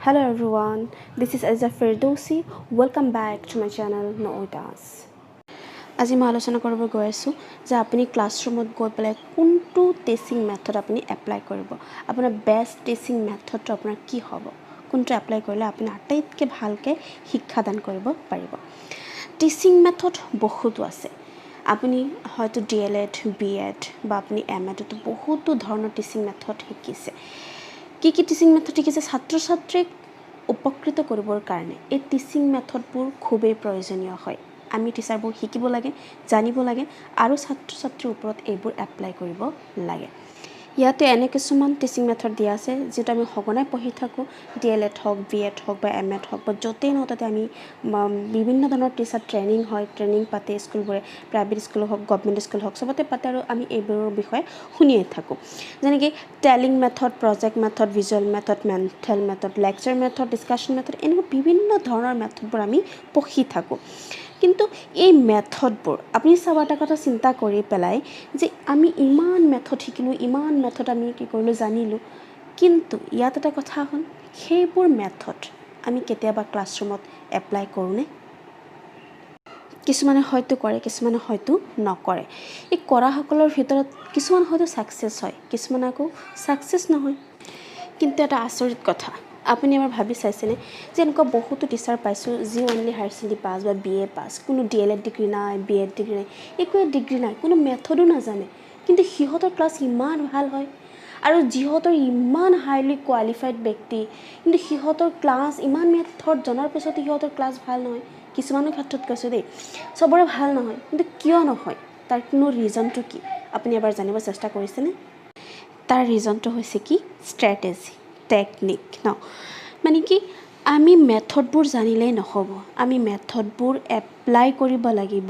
Hello everyone, this is Azza Firdausi. Welcome back to my channel Noidas. আজি মই আলোচনা কৰিব গৈ আছোঁ যে আপুনি ক্লাছৰুমত গৈ পেলাই কোনটো টিচিং মেথড আপুনি এপ্লাই কৰিব আপোনাৰ বেষ্ট টিচিং মেথডটো আপোনাৰ কি হ'ব কোনটো এপ্লাই কৰিলে আপুনি আটাইতকৈ ভালকৈ শিক্ষাদান কৰিব পাৰিব টিচিং মেথড বহুতো আছে আপুনি হয়তো ডিএলএড বিএড বা আপুনি এমএডতো বহুতো ধৰণৰ টিচিং মেথড শিকিছে কি টিচিং মেথড শিকিছে ছাত্ৰ ছাত্ৰীক উপকৃত কৰিবৰ কাৰণে এই টিচিং মেথডবোৰ খুবেই প্ৰয়োজনীয় হয় আমি টিচাৰবোৰ শিকিব লাগে জানিব লাগে আৰু ছাত্ৰ ছাত্ৰীৰ ওপৰত এইবোৰ এপ্লাই কৰিব লাগে ইয়াতে এনে কিছুমান টিচিং মেথড দিয়া আছে যেটো আমি সঘনাই পঢ়ি থাকোঁ ডিএলএড হওক বিএড হওক বা এমএড হওক বা য'তেই নহওক তাতে আমি বিভিন্ন ধৰণৰ টিচাৰ ট্ৰেইনিং হয় ট্ৰেইনিং পাতে স্কুলবোৰে প্ৰাইভেট স্কুল হওক গভৰ্ণমেণ্ট স্কুল হওক চবতে পাতে আৰু আমি এইবোৰৰ বিষয়ে শুনিয়ে থাকোঁ যেনেকৈ telling method project method visual method mental method lecture method discussion method এনেকুৱা বিভিন্ন ধৰণৰ মেথডবোৰ আমি পঢ়ি থাকোঁ কিন্তু এই মেথডবোৰ আপুনি চাব এটা কথা চিন্তা কৰি পেলাই যে আমি ইমান মেথড শিকিলোঁ ইমান মেথড আমি কি কৰিলোঁ জানিলোঁ কিন্তু ইয়াত এটা কথা হ'ল সেইবোৰ মেথড আমি কেতিয়াবা ক্লাছৰুমত এপ্লাই কৰোঁনে কিছুমানে হয়তো কৰে কিছুমানে হয়তো নকৰে এই কৰাসকলৰ ভিতৰত কিছুমান হয়তো ছাকচেছ হয় কিছুমান আকৌ ছাকচেছ নহয় কিন্তু এটা আচৰিত কথা আপুনি এবাৰ ভাবি চাইছেনে যে এনেকুৱা বহুতো টিচাৰ পাইছোঁ যি অনলি হায়াৰ ছেকেণ্ডেৰী পাছ বা বিএ পাছ কোনো ডিএলএড ডিগ্ৰী নাই বিএড ডিগ্ৰী নাই একোৱে ডিগ্ৰী নাই কোনো মেথডো নাজানে কিন্তু সিহঁতৰ ক্লাছ ইমান ভাল হয় আৰু যিহঁতৰ ইমান হাইলি কোৱালিফাইড ব্যক্তি কিন্তু সিহঁতৰ ক্লাছ ইমান মেথড জনাৰ পিছতো সিহঁতৰ ক্লাছ ভাল নহয় কিছুমানৰ ক্ষেত্ৰত কৈছোঁ দেই চবৰে ভাল নহয় কিন্তু কিয় নহয় তাৰ কোনো ৰিজনটো কি আপুনি এবাৰ জানিব চেষ্টা কৰিছেনে তাৰ ৰিজনটো হৈছে কি ষ্ট্ৰেটেজি টেকনিক ন মানে কি আমি মেথডবোৰ জানিলেই নহ'ব আমি মেথডবোৰ এপ্লাই কৰিব লাগিব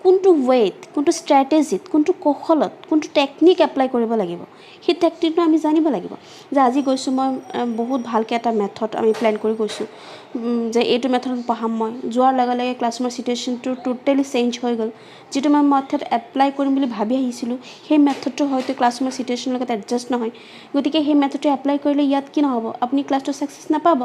কোনটো ৱেত কোনটো ষ্ট্ৰেটেজিত কোনটো কৌশলত কোনটো টেকনিক এপ্লাই কৰিব লাগিব সেই টেকনিকটো আমি জানিব লাগিব যে আজি গৈছোঁ মই বহুত ভালকৈ এটা মেথড আমি প্লেন কৰি গৈছোঁ যে এইটো মেথডত পঢ়াম মই যোৱাৰ লগে লগে ক্লাছৰুমৰ চিটুৱেশ্যনটো টোটেলি চেঞ্জ হৈ গ'ল যিটো মই মেথড এপ্লাই কৰিম বুলি ভাবি আহিছিলোঁ সেই মেথডটো হয়তো ক্লাছৰুমৰ চিটুৱেশ্যনৰ লগত এডজাষ্ট নহয় গতিকে সেই মেথডটো এপ্লাই কৰিলে ইয়াত কি নহ'ব আপুনি ক্লাছটো ছাকচেছ নাপাব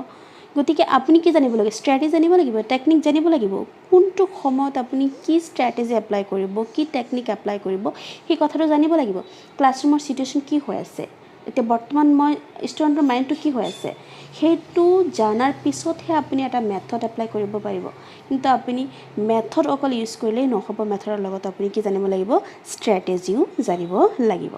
গতিকে আপুনি কি জানিব লাগিব ষ্ট্ৰেটেজি জানিব লাগিব টেকনিক জানিব লাগিব কোনটো সময়ত আপুনি কি ষ্ট্ৰেটেজি এপ্লাই কৰিব কি টেকনিক এপ্লাই কৰিব সেই কথাটো জানিব লাগিব ক্লাছৰুমৰ চিটুৱেশ্যন কি হৈ আছে এতিয়া বৰ্তমান মই ষ্টুডেণ্টৰ মাইণ্ডটো কি হৈ আছে সেইটো জানাৰ পিছতহে আপুনি এটা মেথড এপ্লাই কৰিব পাৰিব কিন্তু আপুনি মেথড অকল ইউজ কৰিলেই নহ'ব মেথডৰ লগত আপুনি কি জানিব লাগিব ষ্ট্ৰেটেজিও জানিব লাগিব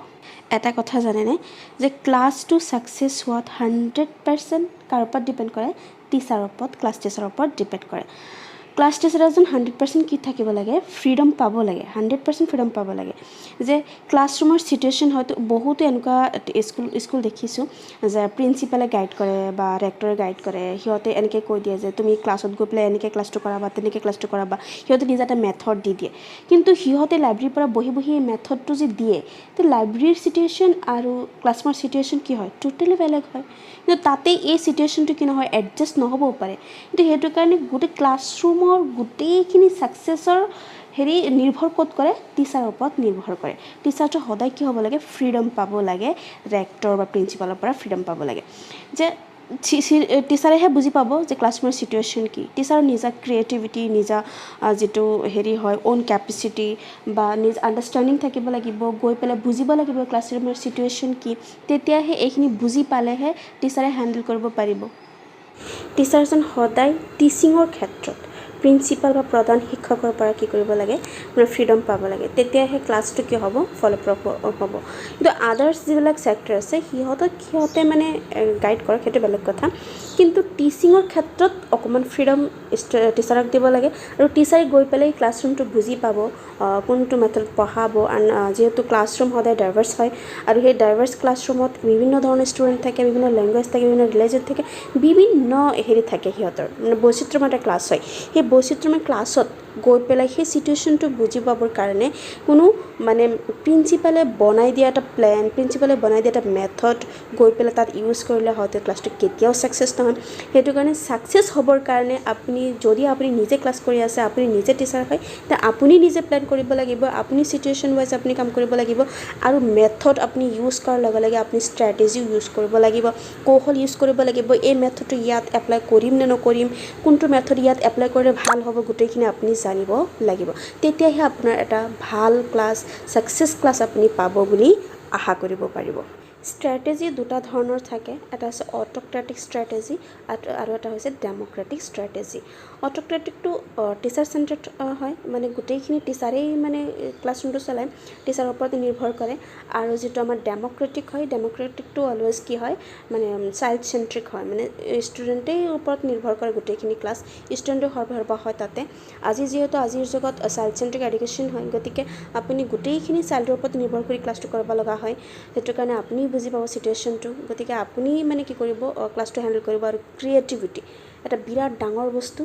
এটা কথা জানেনে যে ক্লাছটো ছাকচেছ হোৱাত 100% কাৰ ওপৰত ডিপেণ্ড কৰে টিচাৰৰ ওপৰত ক্লাছ টিচাৰৰ ওপৰত ডিপেণ্ড কৰে ক্লাছ টিচাৰ এজন 100% কি থাকিব লাগে ফ্ৰীডম পাব লাগে 100% ফ্ৰীডম পাব লাগে যে ক্লাছৰুমৰ চিটুৱেশ্যন হয়তো বহুতো এনেকুৱা স্কুল দেখিছোঁ যে প্ৰিন্সিপালে গাইড কৰে বা ৰেক্টৰে গাইড কৰে সিহঁতে এনেকৈ কৈ দিয়ে যে তুমি ক্লাছত গৈ পেলাই এনেকৈ ক্লাছটো কৰাবা তেনেকৈ ক্লাছটো কৰাবা সিহঁতে নিজে এটা মেথড দি দিয়ে কিন্তু সিহঁতে লাইব্ৰেৰীৰ পৰা বহি বহি এই মেথডটো যে দিয়ে তো লাইব্ৰেৰীৰ চিটুৱেশ্যন আৰু ক্লাছৰুমৰ চিটুৱেশ্যন কি হয় টোটেলি বেলেগ হয় কিন্তু তাতে এই চিটুৱেশ্যনটো কি নহয় এডজাষ্ট নহ'বও পাৰে কিন্তু সেইটো কাৰণে গোটেই ক্লাছৰুমৰ গোটেইখিনি ছাকচেছৰ নিৰ্ভৰ ক'ত কৰে টিচাৰৰ ওপৰত নিৰ্ভৰ কৰে টিচাৰটো সদায় কি হ'ব লাগে ফ্ৰীডম পাব লাগে ৰেক্টৰ বা প্ৰিন্সিপালৰ পৰা ফ্ৰীডম পাব লাগে যে টিচাৰেহে বুজি পাব যে ক্লাছৰুমৰ চিটুৱেশ্যন কি টিচাৰৰ নিজা ক্ৰিয়েটিভিটি নিজা যিটো হয় অ'ন কেপাচিটি বা নিজ আণ্ডাৰষ্টেণ্ডিং থাকিব লাগিব গৈ পেলাই বুজিব লাগিব ক্লাছৰুমৰ চিটুৱেশ্যন কি তেতিয়াহে এইখিনি বুজি পালেহে টিচাৰে হেণ্ডেল কৰিব পাৰিব টিচাৰজন সদায় টিচিঙৰ ক্ষেত্ৰত প্ৰিন্সিপাল বা প্ৰধান শিক্ষকৰ পৰা কি কৰিব লাগে মানে ফ্ৰীডম পাব লাগে তেতিয়াহে ক্লাছটো কি হ'ব ফলপ্ৰসূ হ'ব কিন্তু আদাৰ্ছ যিবিলাক ছেক্টৰ আছে সিহঁতে মানে গাইড কৰে সেইটো বেলেগ কথা কিন্তু টিচিঙৰ ক্ষেত্ৰত অকণমান ফ্ৰীডম টিচাৰক দিব লাগে আৰু টিচাৰে গৈ পেলাই ক্লাছৰুমটো বুজি পাব কোনটো মেথড পঢ়াব যিহেতু ক্লাছৰুম সদায় ডাইভাৰ্ছ হয় আৰু সেই ডাইভাৰ্ছ ক্লাছৰুমত বিভিন্ন ধৰণৰ ষ্টুডেণ্ট থাকে বিভিন্ন লেংগুৱেজ থাকে বিভিন্ন ৰিলিজন থাকে বিভিন্ন থাকে সিহঁতৰ মানে বৈচিত্ৰ্যময় এটা ক্লাছ হয় সেই বৈচিত্ৰ্যময় ক্লাছত গৈ পেলাই সেই চিটুৱেশ্যনটো বুজি পাবৰ কাৰণে কোনো মানে প্ৰিন্সিপালে বনাই দিয়া এটা প্লেন, প্ৰিন্সিপালে বনাই দিয়া এটা মেথড গৈ পেলাই তাত ইউজ কৰিলে হয়তো ক্লাছটো কেতিয়াও ছাকচেছ নহয়। সেইটো কাৰণে ছাকচেছ হ'বৰ কাৰণে যদি আপুনি নিজে ক্লাছ কৰি আছে, আপুনি নিজে টিচাৰ হয়, তে আপুনি নিজে প্লেন কৰিব লাগিব, আপুনি চিটুৱেশ্যন ৱাইজ আপুনি কাম কৰিব লাগিব আৰু মেথড আপুনি ইউজ কৰাৰ লগে লগে আপুনি ষ্ট্ৰেটেজিও ইউজ কৰিব লাগিব, কৌশল ইউজ কৰিব লাগিব। এই মেথডটো ইয়াত এপ্লাই কৰিম নে নকৰিম, কোনটো মেথড ইয়াত এপ্লাই কৰিলে ভাল হ'ব, গোটেইখিনি আপুনি জানিব লাগিব। তেতিয়াহে আপোনাৰ এটা ভাল ক্লাছ, ছাকচেছ ক্লাছ আপুনি পাব বুলি আশা কৰিব পাৰিব। ষ্ট্ৰেটেজি দুটা ধৰণৰ থাকে, এটা হৈছে অট'ক্ৰেটিক ষ্ট্ৰেটেজি আৰু এটা হৈছে ডেম'ক্ৰেটিক ষ্ট্ৰেটেজি। অট'ক্ৰেটিকটো টিচাৰ চেণ্টাৰ্ড হয়, মানে গোটেইখিনি টিচাৰেই মানে ক্লাছৰুমটো চলায়, টিচাৰৰ ওপৰতে নিৰ্ভৰ কৰে। আৰু যিটো আমাৰ ডেম'ক্ৰেটিক হয়, ডেম'ক্ৰেটিকটো অলৱেজ কি হয় মানে চাইল্ড চেণ্ট্ৰিক হয়, মানে ষ্টুডেণ্টেই ওপৰত নিৰ্ভৰ কৰে গোটেইখিনি ক্লাছ, ষ্টুডেণ্টে সৰবৰাহ হয় তাতে। যিহেতু আজিৰ যুগত চাইল্ড চেণ্ট্ৰিক এডুকেশ্যন হয়, গতিকে আপুনি গোটেইখিনি চাইল্ডৰ ওপৰত নিৰ্ভৰ কৰি ক্লাছটো কৰিব লগা হয়। সেইটো কাৰণে আপুনি বুজি পাব চিটুৱেশ্যনটো, গতিকে আপুনি মানে কি কৰিব, ক্লাছটো হেণ্ডেল কৰিব। আৰু ক্ৰিয়েটিভিটি এটা বিৰাট ডাঙৰ বস্তু,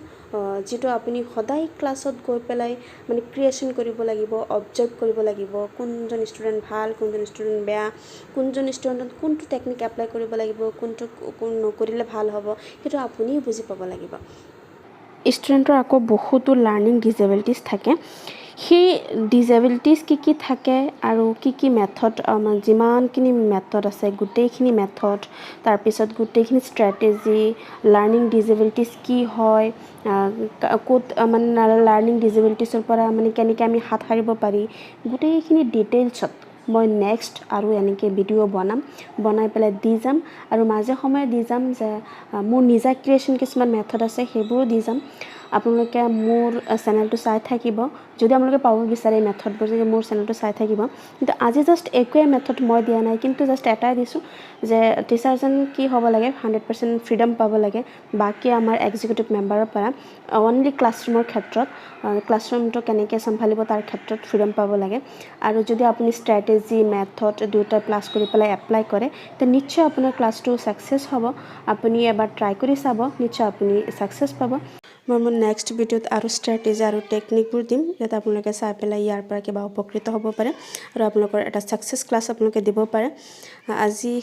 যিটো আপুনি সদায় ক্লাছত গৈ পেলাই মানে ক্ৰিয়েশ্যন কৰিব লাগিব, অবজাৰ্ভ কৰিব লাগিব, কোনজন ষ্টুডেণ্ট ভাল, কোনজন ষ্টুডেণ্ট বেয়া, কোনজন ষ্টুডেণ্টত কোনটো টেকনিক এপ্লাই কৰিব লাগিব, কোনটো নকৰিলে ভাল হ'ব, সেইটো আপুনি বুজি পাব লাগিব। ষ্টুডেণ্টৰ আকৌ বহুতো লাৰ্ণিং ডিজেবিলিটিছ থাকে। সেই ডিজেবিলিটিছ কি থাকে আৰু কি মেথড, যিমানখিনি মেথড আছে গোটেইখিনি মেথড, তাৰপিছত গোটেইখিনি ষ্ট্ৰেটেজি, লাৰ্ণিং ডিজেবিলিটিছ কি হয়, ক'ত মানে লাৰ্ণিং ডিজেবিলিটিছৰ পৰা মানে কেনেকৈ আমি হাত সাৰিব পাৰি, গোটেইখিনি ডিটেইলছত মই নেক্সট আৰু এনেকৈ ভিডিঅ' বনাই পেলাই দি যাম। আৰু মাজে সময়ে দি যাম যে মোৰ নিজা ক্ৰিয়েশ্যন কিছুমান মেথড আছে, সেইবোৰো দি যাম। আপোনালোকে মোৰ চেনেলটো চাই থাকিব, যদি আপোনালোকে পাব বিচাৰে এই মেথডবোৰ, যদি মোৰ চেনেলটো চাই থাকিব। কিন্তু আজি জাষ্ট একোৱে মেথড মই দিয়া নাই, কিন্তু জাষ্ট এটাই দিছোঁ যে টিচাৰজন কি হ'ব লাগে, 100% ফ্ৰীডম পাব লাগে বাকী আমাৰ এক্সিকিউটিভ মেম্বাৰৰ পৰা, অনলি ক্লাছৰুমৰ ক্ষেত্ৰত, ক্লাছৰুমটো কেনেকৈ চম্ভালিব তাৰ ক্ষেত্ৰত ফ্ৰীডম পাব লাগে। আৰু যদি আপুনি ষ্ট্ৰেটেজি, মেথড দুয়োটা ক্লাছ কৰি পেলাই এপ্লাই কৰে, তে নিশ্চয় আপোনাৰ ক্লাছটো ছাকচেছ হ'ব। আপুনি এবাৰ ট্ৰাই কৰি চাব, নিশ্চয় আপুনি ছাকচেছ পাব। মই মোৰ নেক্সট ভিডিঅ'ত আৰু ষ্ট্ৰেটেজি আৰু টেকনিকবোৰ দিম, যাতে আপোনালোকে চাই পেলাই ইয়াৰ পৰা কিবা উপকৃত হ'ব পাৰে আৰু আপোনালোকৰ এটা ছাকচেছ ক্লাছ আপোনালোকে দিব পাৰে। আজি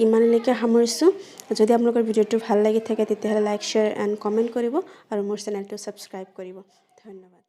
ইমানলৈকে সামৰিছোঁ। যদি আপোনালোকৰ ভিডিঅ'টো ভাল লাগি থাকে তেতিয়াহ'লে লাইক, শ্বেয়াৰ এণ্ড কমেণ্ট কৰিব আৰু মোৰ চেনেলটো ছাবস্ক্ৰাইব কৰিব। ধন্যবাদ।